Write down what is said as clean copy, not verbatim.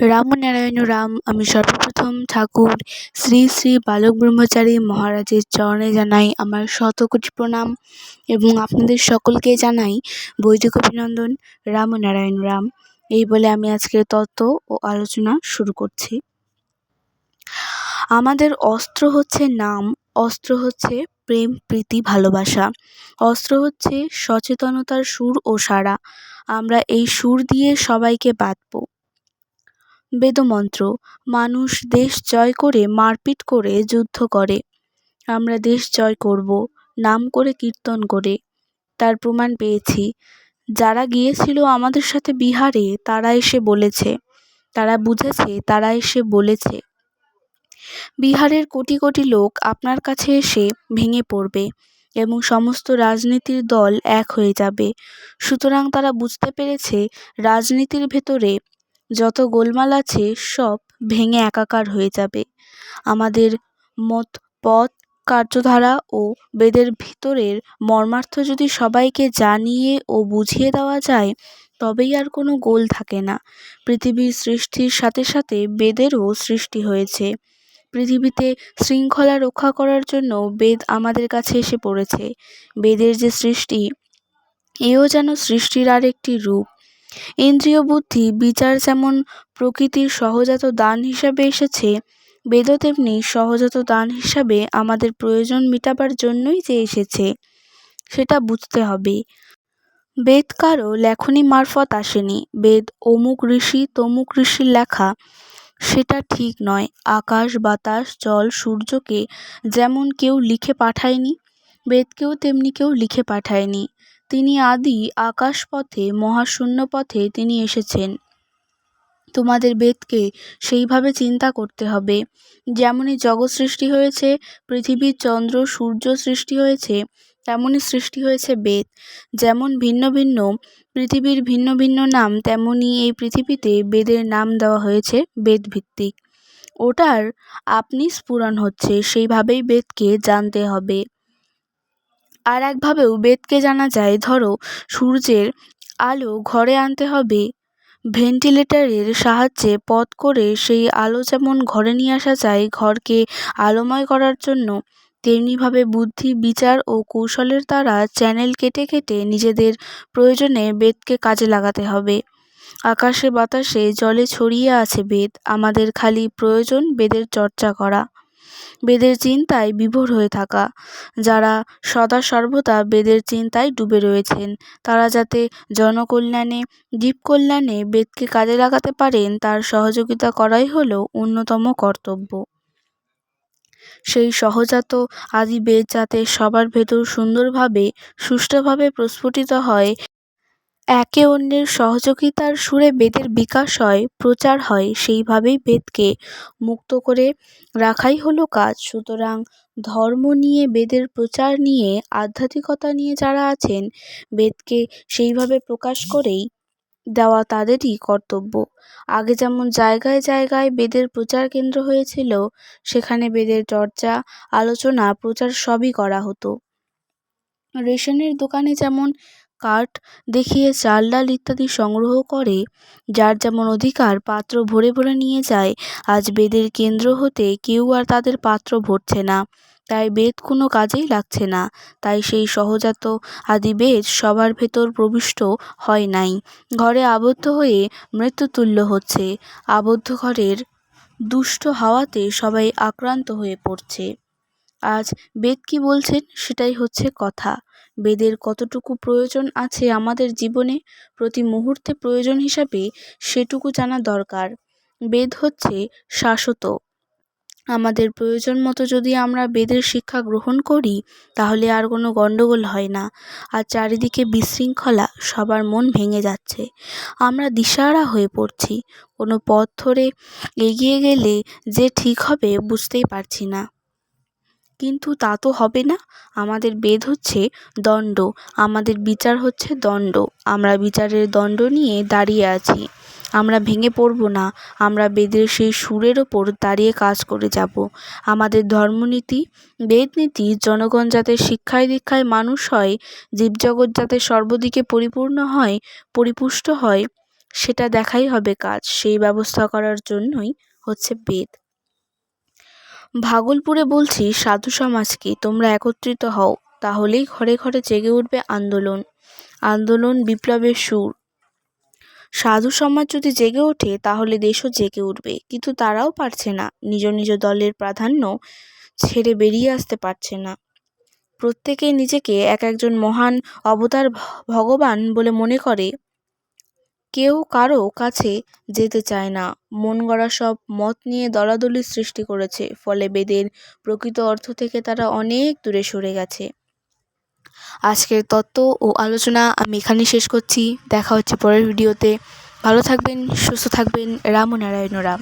রামনারায়ণ রাম। আমি সর্বপ্রথম ঠাকুর শ্রী শ্রী বালক ব্রহ্মচারী মহারাজের চরণে জানাই আমার শতকোটি প্রণাম এবং আপনাদের সকলকে জানাই বৈদিক অভিনন্দন। রামনারায়ণ রাম। এই বলে আমি আজকের তত্ত্ব ও আলোচনা শুরু করছি। আমাদের অস্ত্র হচ্ছে নাম, অস্ত্র হচ্ছে প্রেম, প্রীতি, ভালোবাসা, অস্ত্র হচ্ছে সচেতনতার সুর ও সাড়া। আমরা এই সুর দিয়ে সবাইকে বাঁধব। বেদমন্ত্র। মানুষ দেশ জয় করে মারপিট করে যুদ্ধ করে, আমরা দেশ জয় করব নাম করে কীর্তন করে। তার প্রমাণ পেয়েছি। যারা গিয়েছিল আমাদের সাথে বিহারে তারা এসে বলেছে, তারা বুঝেছে, তারা এসে বলেছে বিহারের কোটি কোটি লোক আপনার কাছে এসে ভেঙে পড়বে এবং সমস্ত রাজনীতির দল এক হয়ে যাবে। সুতরাং তারা বুঝতে পেরেছে রাজনীতির ভেতরে যত গোলমাল আছে সব ভেঙে একাকার হয়ে যাবে। আমাদের মত, পথ, কার্যধারা ও বেদের ভিতরের মর্মার্থ যদি সবাইকে জানিয়ে ও বুঝিয়ে দেওয়া যায় তবেই আর কোনো গোল থাকে না। পৃথিবীর সৃষ্টির সাথে সাথে বেদেরও সৃষ্টি হয়েছে। পৃথিবীতে শৃঙ্খলা রক্ষা করার জন্য বেদ আমাদের কাছে এসে পড়েছে। বেদের যে সৃষ্টি, এও যেন সৃষ্টির আরেকটি রূপ। ইন্দ্রিয় বুদ্ধি বিচার যেমন প্রকৃতির সহজাত দান হিসাবে এসেছে, বেদও তেমনি সহজাত দান হিসাবে আমাদের প্রয়োজন মেটাবার জন্যই যে এসেছে সেটা বুঝতে হবে। বেদ কারো লেখনী মারফত আসেনি। বেদ অমুক ঋষি তমুক ঋষির লেখা, সেটা ঠিক নয়। আকাশ, বাতাস, জল, সূর্যকে যেমন কেউ লিখে পাঠায়নি, বেদকেও তেমনি কেউ লিখে পাঠায়নি। তিনি আদি আকাশপথে, মহাশূন্য পথে তিনি এসেছেন। তোমাদের বেদকে সেইভাবে চিন্তা করতে হবে। যেমনই জগৎ সৃষ্টি হয়েছে, পৃথিবীর চন্দ্র সূর্য সৃষ্টি হয়েছে, তেমনই সৃষ্টি হয়েছে বেদ। যেমন ভিন্ন ভিন্ন পৃথিবীর ভিন্ন ভিন্ন নাম, তেমনই এই পৃথিবীতে বেদের নাম দেওয়া হয়েছে বেদভিত্তিক। ওটার আপনি স্ফুরণ হচ্ছে, সেইভাবেই বেদকে জানতে হবে। আর একভাবেও বেদকে জানা যায়। ধরো, সূর্যের আলো ঘরে আনতে হবে, ভেন্টিলেটরের সাহায্যে পথ করে সেই আলো যেমন ঘরে নিয়ে আসা যায় ঘরকে আলোময় করার জন্য, তেমনিভাবে বুদ্ধি, বিচার ও কৌশলের দ্বারা চ্যানেল কেটে কেটে নিজেদের প্রয়োজনে বেদকে কাজে লাগাতে হবে। আকাশে বাতাসে জলে ছড়িয়ে আছে বেদ। আমাদের খালি প্রয়োজন বেদের চর্চা করা, বেদের চিন্তায় বিভোর হয়ে থাকা। যারা সদা সর্বদা বেদের চিন্তায় ডুবে রয়েছেন তারা যাতে জনকল্যাণে, জীবকল্যাণে বেদকে কাজে লাগাতে পারেন তার সহযোগিতা করাই হলো অন্যতম কর্তব্য। সেই সহজাত আদি বেদ যাতে সবার ভেতর সুন্দরভাবে, সুষ্ঠুভাবে প্রস্ফুটিত হয়, একে অন্যের সহযোগিতার সুরে বেদের বিকাশ হয়, প্রচার হয়, সেইভাবেই বেদকে মুক্ত করে রাখাই হলো কাজ। সুতরাং ধর্ম নিয়ে, বেদের প্রচার নিয়ে, আধ্যাত্মিকতা নিয়ে যারা আছেন, বেদকে সেইভাবে প্রকাশ করেই দেওয়া তাদেরই কর্তব্য। আগে যেমন জায়গায় জায়গায় বেদের প্রচার কেন্দ্র হয়েছিল, সেখানে বেদের চর্চা, আলোচনা, প্রচার সবই করা হতো। রেশনের দোকানে যেমন কার্ড দেখিয়ে চাল, ডাল ইত্যাদি সংগ্রহ করে যার যেমন অধিকার পাত্র ভরে ভরে নিয়ে যায়, আজ বেদের কেন্দ্র হতে কেউ আর তাদের পাত্র ভরছে না, তাই বেদ কোনো কাজেই লাগছে না। তাই সেই সহজাত আদি বেদ সবার ভেতর প্রবিষ্ট হয় নাই, ঘরে আবদ্ধ হয়ে মৃত্যুতুল্য হচ্ছে। আবদ্ধ ঘরের দুষ্ট হাওয়াতে সবাই আক্রান্ত হয়ে পড়ছে। আজ বেদ কি বলছেন সেটাই হচ্ছে কথা। বেদের কতটুকু প্রয়োজন আছে আমাদের জীবনে, প্রতি মুহূর্তে প্রয়োজন হিসাবে, সেটুকু জানা দরকার। বেদ হচ্ছে শাশ্বত। আমাদের প্রয়োজন মতো যদি আমরা বেদের শিক্ষা গ্রহণ করি তাহলে আর কোনো গণ্ডগোল হয় না। আর চারিদিকে বিশৃঙ্খলা, সবার মন ভেঙে যাচ্ছে, আমরা দিশাহারা হয়ে পড়ছি। কোনো পথ ধরে এগিয়ে গেলে যে ঠিক হবে বুঝতেই পারছি না। কিন্তু তা তো হবে না। আমাদের বেদ হচ্ছে দণ্ড, আমাদের বিচার হচ্ছে দণ্ড। আমরা বিচারের দণ্ড নিয়ে দাঁড়িয়ে আছি। আমরা ভেঙে পড়ব না, আমরা বেদের সেই সুরের ওপর দাঁড়িয়ে কাজ করে যাব। আমাদের ধর্মনীতি, বেদনীতি জনগণ যাতে শিক্ষায় দীক্ষায় মানুষ হয়, জীবজগৎ যাতে সর্বদিকে পরিপূর্ণ হয়, পরিপুষ্ট হয়, সেটা দেখাই হবে কাজ। সেই ব্যবস্থা করার জন্যই হচ্ছে বেদ। ভাগলপুরে বলছি সাধু সমাজকে, তোমরা একত্রিত হও, তাহলেই ঘরে ঘরে জেগে উঠবে আন্দোলন। আন্দোলন বিপ্লবের সুর। সাধু সমাজ যদি জেগে ওঠে তাহলে দেশও জেগে উঠবে, কিন্তু তারাও পারছে না, নিজ নিজ দলের প্রাধান্য ছেড়ে বেরিয়ে আসতে পারছে না। প্রত্যেকে নিজেকে এক একজন মহান অবতার ভগবান বলে মনে করে। কেউ কারো কাছে যেতে চায় না। মন গড়া সব মত নিয়ে দলাদলির সৃষ্টি করেছে, ফলে বেদের প্রকৃত অর্থ থেকে তারা অনেক দূরে সরে গেছে। আজকের তত্ত্ব ও আলোচনা আমি এখানে শেষ করছি। দেখা হচ্ছে পরের ভিডিওতে। ভালো থাকবেন, সুস্থ থাকবেন। রাম ও নারায়ণ রাম।